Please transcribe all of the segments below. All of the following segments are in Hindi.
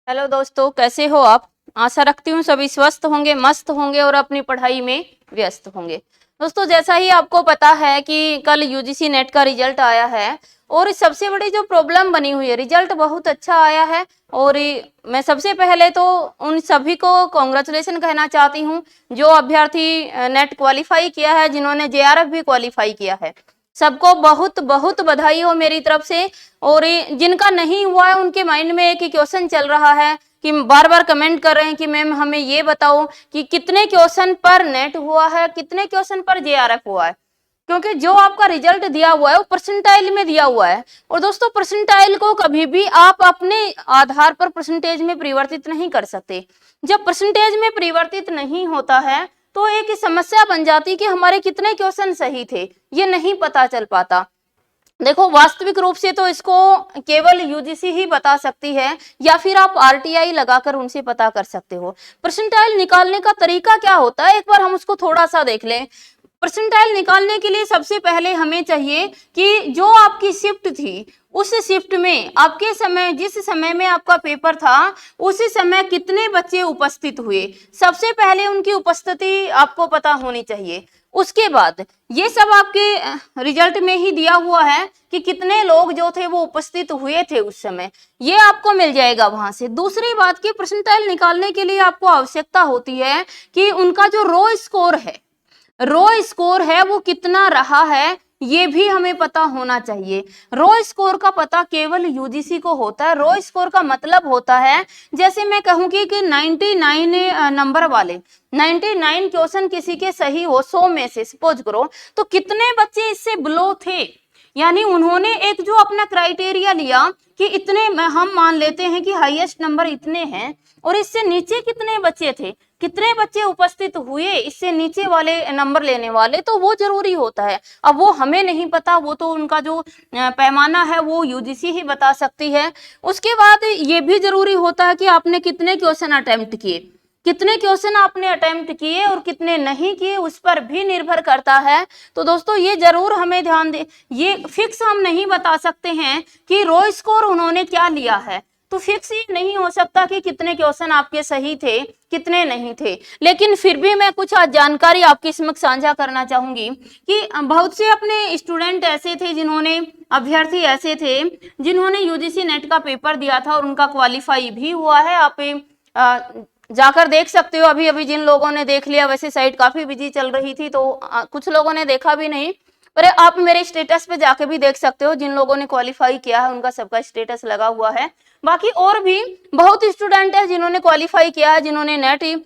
हेलो दोस्तों, कैसे हो आप। आशा रखती हूँ सभी स्वस्थ होंगे, मस्त होंगे और अपनी पढ़ाई में व्यस्त होंगे। दोस्तों, जैसा ही आपको पता है कि कल यूजीसी नेट का रिजल्ट आया है और सबसे बड़ी जो प्रॉब्लम बनी हुई है, रिजल्ट बहुत अच्छा आया है। और मैं सबसे पहले तो उन सभी को कॉन्ग्रेचुलेशन कहना चाहती हूँ जो अभ्यर्थी नेट क्वालिफाई किया है, जिन्होंने जेआरएफ भी क्वालिफाई किया है। सबको बहुत बहुत बधाई हो मेरी तरफ से। और जिनका नहीं हुआ है उनके माइंड में एक ही क्वेश्चन चल रहा है कि बार बार कमेंट कर रहे हैं कि मैम हमें ये बताओ कि कितने क्वेश्चन पर नेट हुआ है, कितने क्वेश्चन पर जेआरएफ हुआ है। क्योंकि जो आपका रिजल्ट दिया हुआ है वो परसेंटाइल में दिया हुआ है। और दोस्तों, परसेंटाइल को कभी भी आप अपने आधार पर परसेंटेज में परिवर्तित नहीं कर सकते। जब परसेंटेज में परिवर्तित नहीं होता है तो एक समस्या बन जाती कि हमारे कितने क्वेश्चन सही थे, ये नहीं पता चल पाता। देखो, वास्तविक रूप से तो इसको केवल यूजीसी ही बता सकती है या फिर आप आरटीआई लगाकर उनसे पता कर सकते हो। परसेंटाइल निकालने का तरीका क्या होता है, एक बार हम उसको थोड़ा सा देख लें। परसेंटाइल निकालने के लिए सबसे पहले हमें चाहिए कि जो आपकी शिफ्ट थी उस शिफ्ट में आपके समय, जिस समय में आपका पेपर था उसी समय कितने बच्चे उपस्थित हुए, सबसे पहले उनकी उपस्थिति आपको पता होनी चाहिए। उसके बाद ये सब आपके रिजल्ट में ही दिया हुआ है कि कितने लोग जो थे वो उपस्थित हुए थे उस समय, ये आपको मिल जाएगा वहां से। दूसरी बात की, परसेंटाइल निकालने के लिए आपको आवश्यकता होती है कि उनका जो रो स्कोर है वो कितना रहा है, ये भी हमें पता होना चाहिए। रो स्कोर का पता केवल यूजीसी को होता है। रो स्कोर का मतलब होता है, जैसे मैं कहूंगी कि 99 नंबर वाले 99 क्वेश्चन किसी के सही हो 100 में से, सपोज करो, तो कितने बच्चे इससे बिलो थे। यानी उन्होंने एक जो अपना क्राइटेरिया लिया कि इतने, हम मान लेते हैं कि हाईएस्ट नंबर इतने हैं और इससे नीचे कितने बच्चे थे, कितने बच्चे उपस्थित हुए इससे नीचे वाले नंबर लेने वाले, तो वो जरूरी होता है। अब वो हमें नहीं पता, वो तो उनका जो पैमाना है वो यूजीसी ही बता सकती है। उसके बाद ये भी जरूरी होता है कि आपने कितने क्वेश्चन अटेम्प्ट किए, कितने क्वेश्चन आपने अटेम्प्ट किए और कितने नहीं किए, उस पर भी निर्भर करता है। तो दोस्तों, ये जरूर हमें ध्यान दे, ये फिक्स हम नहीं बता सकते हैं कि रो स्कोर उन्होंने क्या लिया है। तो फिक्स ही नहीं हो सकता कि कितने क्वेश्चन आपके सही थे, कितने नहीं थे। लेकिन फिर भी मैं कुछ आज जानकारी आपके समक्ष साझा करना चाहूंगी कि बहुत से अपने स्टूडेंट ऐसे थे, अभ्यर्थी ऐसे थे जिन्होंने यूजीसी नेट का पेपर दिया था और उनका क्वालिफाई भी हुआ है। आप जाकर देख सकते हो। अभी अभी जिन लोगों ने देख लिया, वैसे साइट काफी बिजी चल रही थी तो कुछ लोगों ने देखा भी नहीं, पर आप मेरे स्टेटस पे जाके भी देख सकते हो। जिन लोगों ने क्वालिफाई किया है उनका सबका स्टेटस लगा हुआ है। बाकी और भी बहुत स्टूडेंट है जिन्होंने क्वालिफाई किया है, जिन्होंने नेट,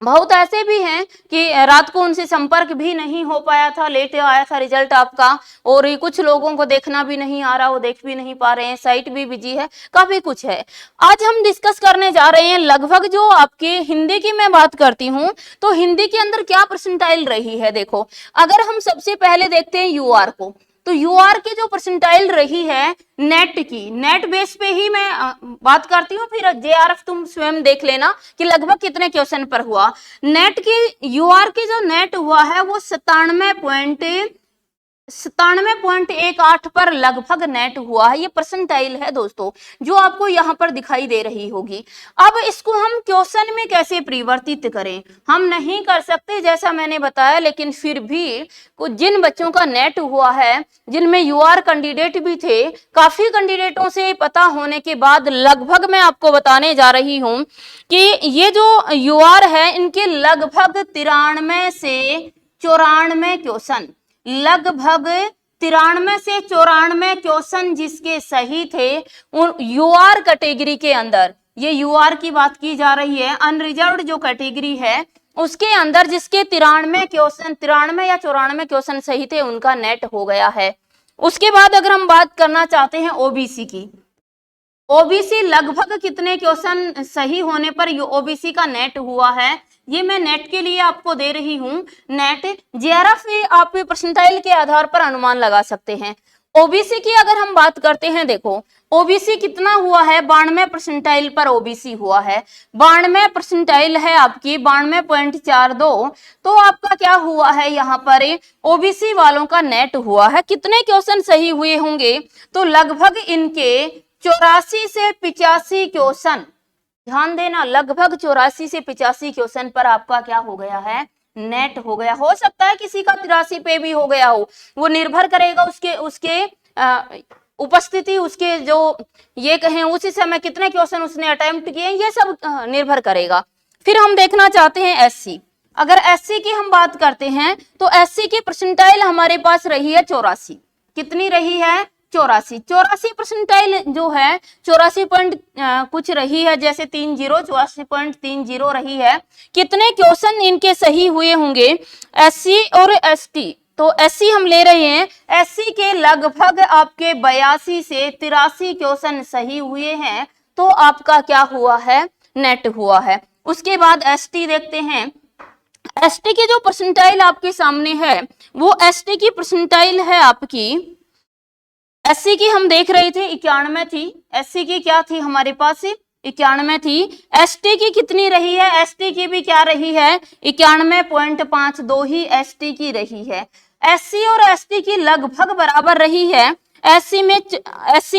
बहुत ऐसे भी हैं कि रात को उनसे संपर्क भी नहीं हो पाया था, लेट आया था रिजल्ट आपका। और ये कुछ लोगों को देखना भी नहीं आ रहा, वो देख भी नहीं पा रहे हैं, साइट भी बिजी है, काफी कुछ है। आज हम डिस्कस करने जा रहे हैं लगभग, जो आपके हिंदी की मैं बात करती हूँ तो हिंदी के अंदर क्या परसेंटाइल रही है। देखो, अगर हम सबसे पहले देखते हैं यूआर को, तो यूआर की जो परसेंटाइल रही है नेट की, नेट बेस पे ही मैं बात करती हूँ, फिर जेआरएफ तुम स्वयं देख लेना कि लगभग कितने क्वेश्चन पर हुआ। नेट की यूआर की जो नेट हुआ है वो 97.18 पर लगभग नेट हुआ है। ये परसेंटाइल है दोस्तों, जो आपको यहाँ पर दिखाई दे रही होगी। अब इसको हम क्वेश्चन में कैसे परिवर्तित करें, हम नहीं कर सकते जैसा मैंने बताया, लेकिन फिर भी कुछ जिन बच्चों का नेट हुआ है, जिनमें यूआर कैंडिडेट भी थे, काफी कैंडिडेटों से पता होने के बाद लगभग मैं आपको बताने जा रही हूं कि ये जो यूआर है इनके लगभग 93 से 94 क्वेश्चन, लगभग 93 से 94 क्वेश्चन जिसके सही थे उन यूआर कैटेगरी के अंदर, ये यूआर की बात की जा रही है, अनरिजर्व्ड जो कैटेगरी है उसके अंदर जिसके 93 क्वेश्चन, 93 या 94 क्वेश्चन सही थे, उनका नेट हो गया है। उसके बाद अगर हम बात करना चाहते हैं ओबीसी की, ओबीसी लगभग कितने क्वेश्चन सही होने पर ओबीसी का नेट हुआ है, ये मैं नेट के लिए आपको दे रही हूं। नेट जेआरएफ आप परसेंटाइल के आधार पर अनुमान लगा सकते हैं। ओबीसी की अगर हम बात करते हैं, देखो ओबीसी कितना हुआ है, 92 परसेंटाइल पर ओबीसी हुआ है। 92 परसेंटाइल है आपकी 92.42, तो आपका क्या हुआ है यहाँ पर, ओबीसी वालों का नेट हुआ है। कितने क्वेश्चन सही हुए होंगे, तो लगभग इनके 84 से 85 क्वेश्चन ध्यान देना, लगभग 84 से 85 क्वेश्चन पर आपका क्या हो गया है, नेट हो गया। हो सकता है किसी का 83 पे भी हो गया हो, वो निर्भर करेगा उसके उसके उपस्थिति, उसके जो ये कहें उसी समय कितने क्वेश्चन उसने अटेम्प्ट किए, ये सब निर्भर करेगा। फिर हम देखना चाहते हैं एससी। अगर एससी की हम बात करते हैं तो एससी की परसेंटाइल हमारे पास रही है 84। कितनी रही है, 84। 84 परसेंटाइल जो है 84 पॉइंट कुछ रही है, जैसे 30 84.30 रही है। कितने क्वेश्चन इनके सही हुए होंगे एससी और एसटी, तो एससी हम ले रहे हैं, एससी के लगभग आपके 82 से 83 क्वेश्चन सही हुए हैं, तो आपका क्या हुआ है, नेट हुआ है। उसके बाद एसटी देखते हैं। एसटी की जो परसेंटाइल आपके सामने है वो एसटी की परसेंटाइल है आपकी, एससी की हम देख रहे थे 91 थी, एससी की क्या थी हमारे पास 91 थी। एसटी की कितनी रही है, एसटी की भी क्या रही है 91.52 ही एसटी की रही है। एससी और एसटी की लगभग बराबर रही है। एससी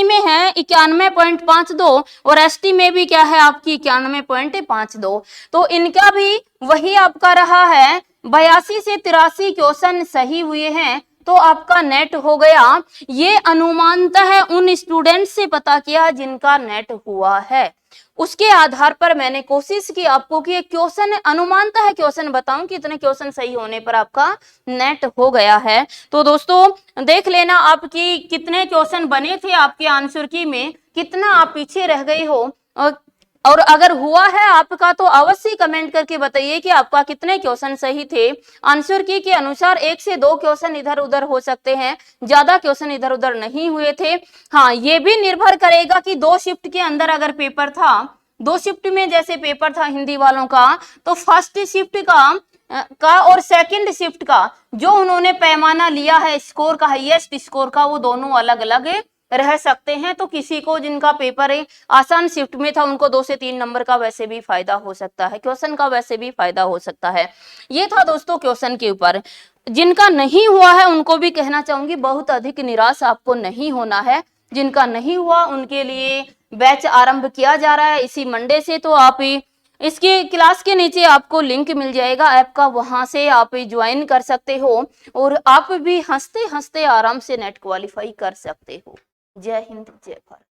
में है 91.52 और एसटी में भी क्या है आपकी 91.52, तो इनका भी वही आपका रहा है। 82 से 83 क्वेश्चन सही हुए हैं, तो आपका नेट हो गया। ये अनुमानतः उन स्टूडेंट से पता किया जिनका नेट हुआ है, उसके आधार पर मैंने कोशिश की आपको कि क्वेश्चन अनुमानतः क्वेश्चन बताऊं कितने क्वेश्चन सही होने पर आपका नेट हो गया है। तो दोस्तों देख लेना आपकी कितने क्वेश्चन बने थे आपके आंसर की में, कितना आप पीछे रह गए हो, और अगर हुआ है आपका तो अवश्य कमेंट करके बताइए कि आपका कितने क्वेश्चन सही थे। आंसर की के अनुसार 1 से 2 क्वेश्चन इधर उधर हो सकते हैं, ज्यादा क्वेश्चन इधर उधर नहीं हुए थे। हाँ, ये भी निर्भर करेगा कि 2 शिफ्ट के अंदर अगर पेपर था, 2 शिफ्ट में जैसे पेपर था हिंदी वालों का, तो फर्स्ट शिफ्ट का और सेकंड शिफ्ट का जो उन्होंने पैमाना लिया है स्कोर का, हाईएस्ट स्कोर का, वो दोनों अलग अलग रह सकते हैं। तो किसी को जिनका पेपर आसान शिफ्ट में था उनको 2 से 3 नंबर का वैसे भी फायदा हो सकता है, क्वेश्चन का वैसे भी फायदा हो सकता है। ये था दोस्तों क्वेश्चन के ऊपर। जिनका नहीं हुआ है उनको भी कहना चाहूंगी बहुत अधिक निराश आपको नहीं होना है। जिनका नहीं हुआ उनके लिए बैच आरंभ किया जा रहा है इसी मंडे से, तो आप इसके क्लास के नीचे आपको लिंक मिल जाएगा ऐप का, वहां से आप ज्वाइन कर सकते हो और आप भी हंसते हंसते आराम से नेट क्वालिफाई कर सकते हो। जय हिंद, जय भारत।